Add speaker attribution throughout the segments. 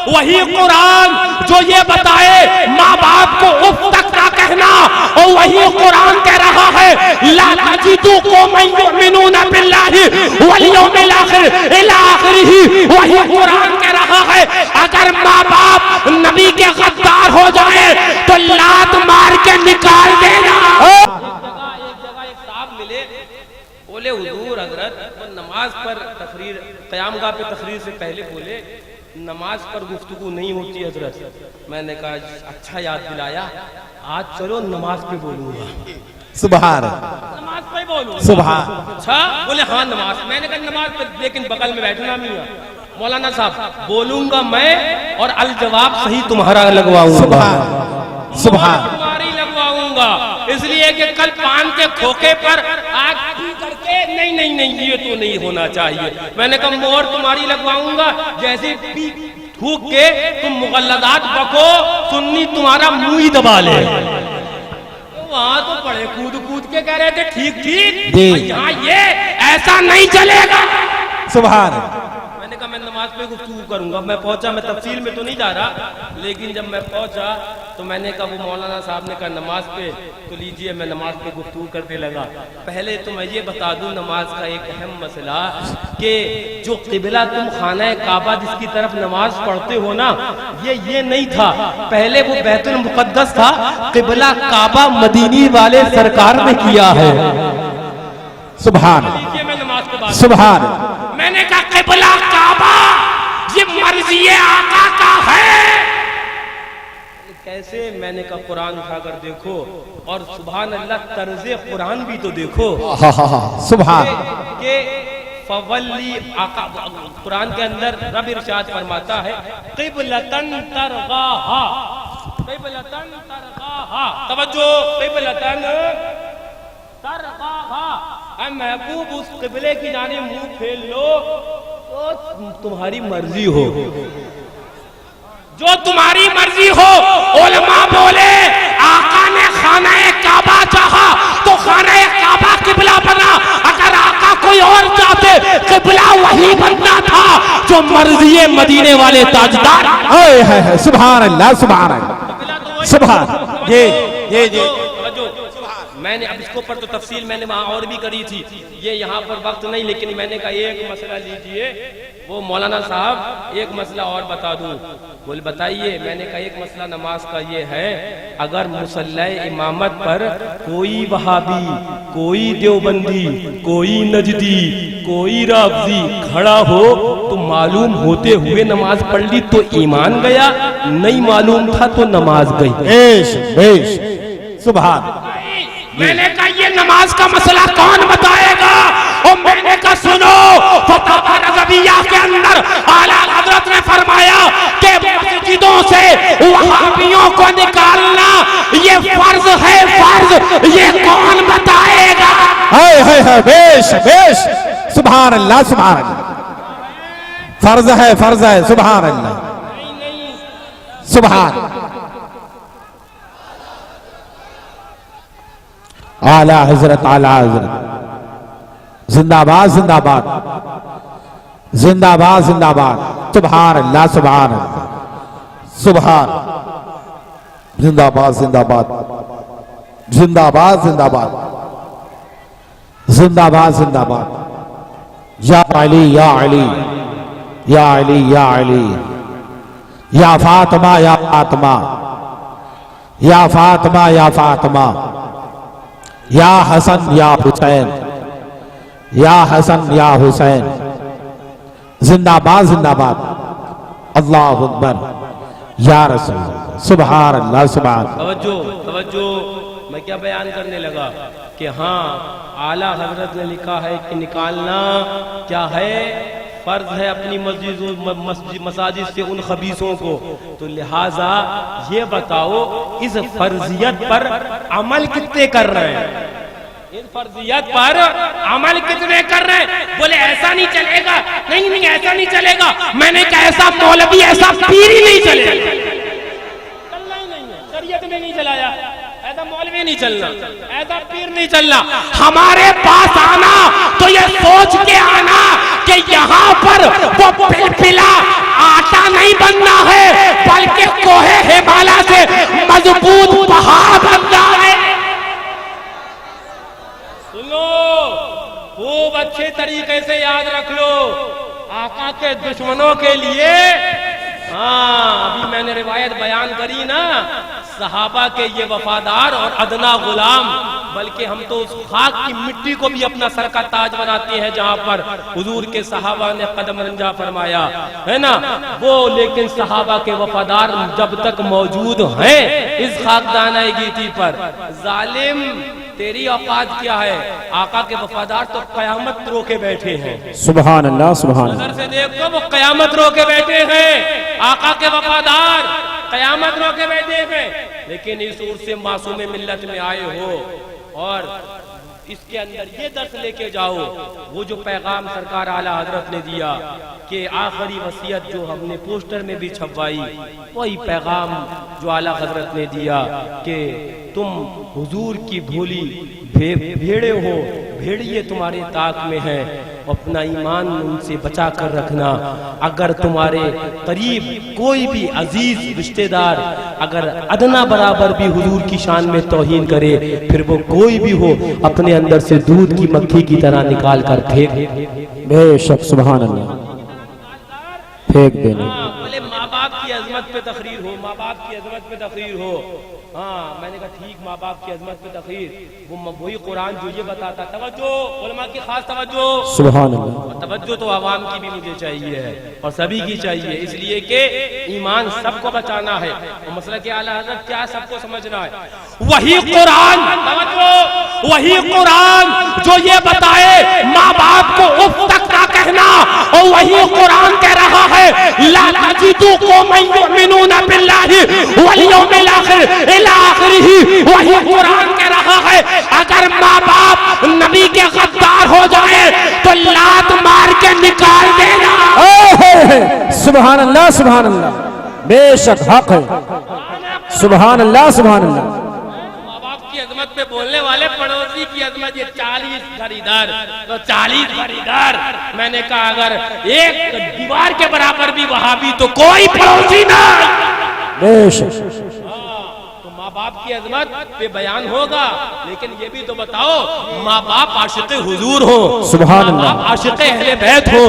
Speaker 1: वही कुरान जो ये बताए माँ बाप को उफ तक ना कहना, और वही कुरान कह रहा है ला तजिदु कौमन युमिनूना बिल्लाहि वल यौमिल आखिर इला आखिरिही। वही कुरान कह रहा है अगर माँ बाप नबी के गद्दार हो जाए तो लात मार के निकाल देना। एक जगह एक साहब मिले, बोले हुजूर हजरत नमाज पर तकरीर क़यामगाह पे तकरीर से पहले बोले नमाज पर गुफ्तगू नहीं होती हजरत। मैंने कहा अच्छा याद दिलाया, आज चलो नमाज पे बोलूंगा।
Speaker 2: सुभान
Speaker 1: नमाज पे बोलूंगा।
Speaker 2: सुभान।
Speaker 1: अच्छा बोले हाँ नमाज। मैंने कहा नमाज पे, लेकिन बगल में बैठना नहीं है। मौलाना साहब बोलूंगा मैं और अल जवाब सही तुम्हारा लगवाऊंगा।
Speaker 2: सुभान सुभान।
Speaker 1: तुम्हारी लगवाऊंगा, इसलिए कि कल पान के खोखे पर आग पी करके नहीं नहीं नहीं ये तो नहीं होना चाहिए। मैंने कहा मोहर तुम्हारी लगवाऊंगा, जैसे पी थूक के तुम मुगल्लदात बको, सुन्नी तुम्हारा मुंह ही दबा ले। तो वहां तो बड़े कूद कूद के कह रहे थे ठीक ठीक, यहाँ ये ऐसा नहीं चलेगा।
Speaker 2: सुभान।
Speaker 1: मैंने कहा मैं नमाज पे गुफ्तगू करूंगा। मैं पहुंचा, मैं तफसील में तो नहीं जा रहा, लेकिन जब मैं पहुंचा तो मैंने कहा, वो मौलाना साहब ने कहा नमाज पे, तो लीजिए मैं नमाज पे गुफ्तगू करने लगा। पहले तो मैं ये बता दूं नमाज का एक अहम मसला कि जो किबला तुम खाना काबा जिसकी तरफ नमाज पढ़ते हो ना, ये नहीं था। पहले वो बैतुल मुक़द्दस था, किबला काबा मदीनी वाले सरकार ने किया है।
Speaker 2: सुभान।
Speaker 1: मैं नमाज के बाद
Speaker 2: सुभान।
Speaker 1: मैंने कहा किबला काबा ये मर्जी आका का है कैसे? मैंने कहा कुरान उठाकर देखो और सुभान अल्लाह तर्ज़े कुरान भी तो देखो।
Speaker 2: सुभान।
Speaker 1: ये फवल्ली आका कुरान के अंदर रब इरशाद फरमाता है क़िबलतन तरगाहा, क़िबलतन तरगाहा। तवज्जो, क़िबलतन तरगाहा। ऐ महबूब उस क़िबले की जानिब मुंह फेर लो तो तुम्हारी मर्जी हो, जो तुम्हारी मर्जी हो। उलमा बोले आका ने खाना काबा चाहा तो खाना काबा किबला बना, अगर आका कोई और चाहते किबला वही बनना था जो मर्जी मदीने वाले ताजदार।
Speaker 2: सुभान अल्लाह सुभान अल्लाह सुभान। ये
Speaker 1: मैंने अब इसके ऊपर तो तफसील मैंने वहाँ और भी करी थी, ये यहाँ पर वक्त नहीं, लेकिन मैंने कहा एक मसला लीजिए। वो मौलाना साहब एक मसला और बता दूं। बोले बताइए। मैंने कहा एक मसला नमाज का ये है, अगर मुसल्ला इमामत पर कोई वहाबी, कोई देवबंदी, कोई नजदी, कोई राफजी खड़ा हो तो मालूम होते हुए नमाज पढ़ ली तो ईमान गया, नहीं मालूम था तो नमाज गई।
Speaker 2: सुभान।
Speaker 1: मैंने कहा ये नमाज का मसला कौन बताएगा? और मैंने कहा सुनो, फतवा रज़विया के अंदर आला हजरत ने फरमाया कि मस्जिदों से वहाबियों को निकालना ये फर्ज है, फर्ज। ये कौन बताएगा?
Speaker 2: बेश बेश। सुभान अल्लाह सुभान अल्लाह। फर्ज है सुभान अल्लाह। सुभान। आला हजरत आला हजरत जिंदाबाद जिंदाबाद जिंदाबाद जिंदाबाद। सुभान अल्लाह सुभान अल्लाह सुभान। जिंदाबाद जिंदाबाद जिंदाबाद जिंदाबाद जिंदाबाद जिंदाबाद। या अली या अली या अली या अली या फातिमा या फातिमा या फातिमा या फातिमा या हसन या हुसैन या हसन या हुसैन। जिंदाबाद जिंदाबाद। अल्लाहु अकबर या रसूल। सुभान अल्लाह सुभान।
Speaker 1: तवज्जो तवज्जो। मैं क्या बयान करने लगा कि हाँ आला हजरत ने लिखा है कि निकालना क्या है, फर्ज है अपनी मसाजिद से उन खबीसों को। तो लिहाजा ये बताओ इस फर्जियत पर अमल कितने कर रहे हैं? इस फर्जियत पर अमल कितने कर रहे हैं? बोले ऐसा नहीं चलेगा। नहीं नहीं ऐसा नहीं चलेगा। मैंने कहा ऐसा मौलवी ऐसा पीर ही नहीं चलेगा। चलना ही नहीं है, शरीयत में नहीं चलाया। ऐसा मौलवी नहीं चलना, ऐसा पीर नहीं चलना। हमारे पास आना तो ये सोच के आना कि यहाँ पर वो पिलपिला आटा नहीं बनना है, के दुश्मनों के लिए। हाँ, अभी मैंने रिवायत बयान करी ना, सहाबा के ये वफादार और अदना गुलाम, बल्कि हम तो उस खाक की मिट्टी को भी अपना सर का ताज बनाते हैं जहाँ पर हुजूर के सहाबा ने कदम रंजा फरमाया है ना वो। लेकिन सहाबा के वफादार जब तक मौजूद हैं इस खाकदाना गीती पर, जालिम तेरी औकात क्या है? आका के वफादार तो कयामत रोके बैठे हैं।
Speaker 2: सुभान अल्लाह, सुभान
Speaker 1: नजर से देखो, वो कयामत रोके बैठे हैं। आका के वफादार कयामत रोके बैठे हैं। लेकिन इस उर्स से मासूम मिल्लत में आए हो और इसके अंदर ये दर्स लेके जाओ, वो जो पैगाम सरकार आला हजरत ने दिया कि आखिरी वसीयत जो हमने पोस्टर में भी छपवाई, वही पैगाम जो आला हजरत ने दिया कि तुम हुजूर की भोली भेड़े हो, भेड़िए तुम्हारे ताक में है, अपना ईमान उनसे बचा कर रखना। अगर तुम्हारे करीब कोई भी अजीज रिश्तेदार अगर अदना बराबर भी हुजूर की शान में तौहीन करे, फिर वो कोई भी हो, अपने अंदर से दूध की मक्खी की तरह निकाल कर फेंक।
Speaker 2: बेशक, सुभान अल्लाह, फेंक देना।
Speaker 1: बोले माँ बाप की अजमत पे तकरीर हो, माँ बाप की अजमत पे तकरीर हो। हाँ, मैंने कहा ठीक, माँ बाप की अजमत पे तकरीर, वो वही कुरान जो ये बताता। तवज्जो, उलमा की खास तवज्जो,
Speaker 2: सुभान अल्लाह।
Speaker 1: तवज्जो तो आवाम की भी मुझे चाहिए है और सभी की चाहिए, इसलिए कि ईमान सबको बचाना है और मसला के आला हज़रत क्या सबको समझना है। वही कुरान, तवज्जो, वही कुरान जो ये बताए माँ बाप को उफ तक ना कहना, और वही कुरान कह रहा है ला तजिदू कौमन युमिनूना बिल्लाहि वल यौमिल आखिर इला आखिरिही। वही कुरान कह रहा है अगर माँ बाप नबी के गद्दार हो जाए तो लात मार के निकाल देना।
Speaker 2: सुभान अल्लाह, सुभान अल्लाह, बेशक हक है। सुभान अल्लाह, सुभान अल्लाह।
Speaker 1: माँ बाप की अजमत पे बोलने वाले पड़ोसी की अजमत, ये 40 खरीदार तो 40 खरीदार। मैंने कहा अगर एक दीवार के बराबर भी वहाबी तो कोई पड़ोसी ना।
Speaker 2: बेशक,
Speaker 1: माँ बाप की अजमत पे बयान होगा, लेकिन ये भी तो बताओ माँ बाप आशिक़े हुजूर हो,
Speaker 2: सुभान
Speaker 1: माँ
Speaker 2: अल्लाह,
Speaker 1: बाप आशिक़े अहले बैत हो,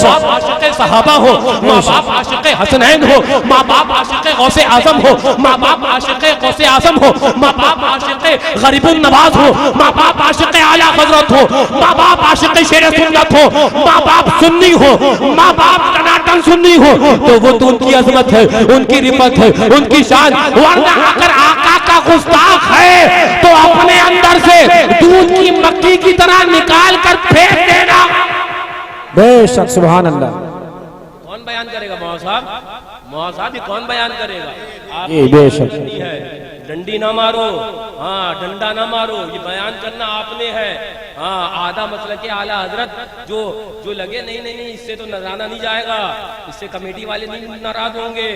Speaker 1: माँ बाप आशिक़े सहाबा हो, माँ बाप आशिक़े हसनैन हो, माँ बाप आशिक़े गौसे आज़म हो, माँ बाप आशिक़े गौसे आज़म हो, माँ बाप आशिक़े गरीबुन नवाज हो, माँ बाप आशिक़े आला हज़रत हो, माँ बाप आशिक़े शेर सुन्नत हो, माँ बाप सुन्नी हो, माँ बाप टनाटन सुन्नी हो, तो वो तो उनकी अजमत है, उनकी रिफत है, उनकी शान। वरना अगर आका का गुस्ताख है तो अपने अंदर से दूध की मक्खी की तरह निकाल कर फेंक देना।
Speaker 2: बेशक, सुभान अल्लाह।
Speaker 1: कौन बयान करेगा? मौला साहब ही कौन बयान करेगा? आप
Speaker 2: ये बेशक
Speaker 1: है, डंडी ना मारो, हाँ डंडा ना मारो, ये बयान करना आपने है। हाँ, आधा मसला के आला हजरत जो लगे नहीं नहीं नहीं इससे तो नजराना नहीं जाएगा, इससे कमेटी वाले नहीं नाराज होंगे,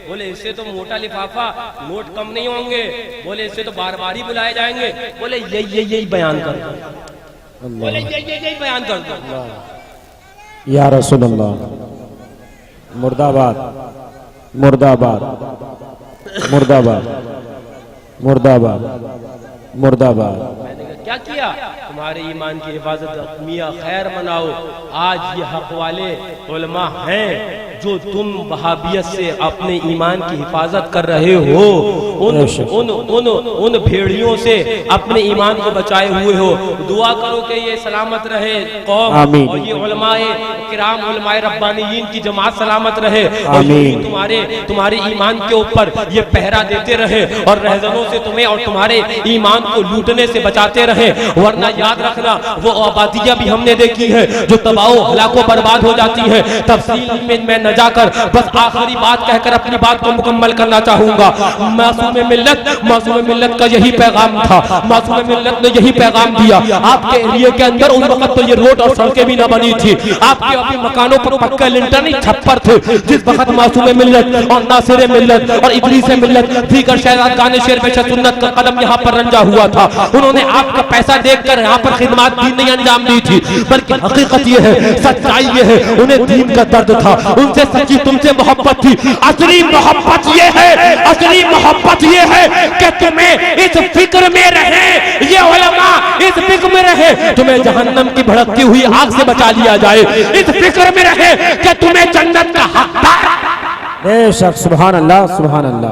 Speaker 1: बोले इससे तो मोटा लिफाफा नोट कम नहीं होंगे, बोले इससे तो बार बार ही बुलाए जाएंगे, बोले यही बयान कर दो, बोले यही बयान कर दो।
Speaker 2: या रसूल अल्लाह, मुर्दाबाद, मुर्दाबाद, मुर्दाबाद, मुर्दाबाद, मुर्दाबाद।
Speaker 1: मैंने कहा क्या किया? तुम्हारे ईमान की हिफाजत मियाँ खैर मनाओ। आज ये हक वाले उलमा हैं जो तुम वहाबियत से अपने ईमान की हिफाजत कर रहे हो, उन भेड़ियों से अपने ईमान को बचाए हुए हो। दुआ करो कि ये सलामत रहे कौम, और ये उलमाए किराम, उलमाए रब्बानियीन की जमात सलामत रहे, और तुम्हारे ईमान के ऊपर ये पहरा देते रहे और रहजनों से तुम्हें और तुम्हारे ईमान को लूटने से बचाते रहे। वरना याद रखना वो आबादियां भी हमने देखी है जो तबाह हलाको बर्बाद हो जाती है। तफसील में मैं न जाकर बस आखिरी बात कहकर अपनी बात को मुकम्मल करना चाहूंगा। मासूम मिल्लत का यही पैगाम था, मासूम मिल्लत ने यही पैगाम दिया। आपके एरिया के अंदर उस वक्त तो ये रोड और सड़कें भी न बनी थी, आपके अभी मकानों पर पक्के लिंटर नहीं छप्पर थे। जिस वक्त मासूम मिल्लत और नासिर मिल्लत और इदरीस मिल्लत दीगर शहजादान शेर पेशा सुन्नत का कदम यहाँ पर रंजा हुआ था, उन्होंने आपका पैसा देखकर यहाँ पर खिदमत दीन नहीं अंजाम दी थी, बल्कि हकीकत ये है, सच्चाई ये है, उन्हें दीन का दर्द था, उनसे सच्ची तुमसे मोहब्बत थी। असली मोहब्बत ये है, असली मोहब्बत ये है कि तुम्हें इस फिक्र में रहे ये उलमा इस फिक्र में रहे तुम्हें जहन्नम की भड़कती हुई आग से बचा लिया जाए, इस फिक्र में रहे कि तुम्हें जन्नत का हकदार।
Speaker 2: बेशक सुभान अल्लाह सुभान अल्लाह।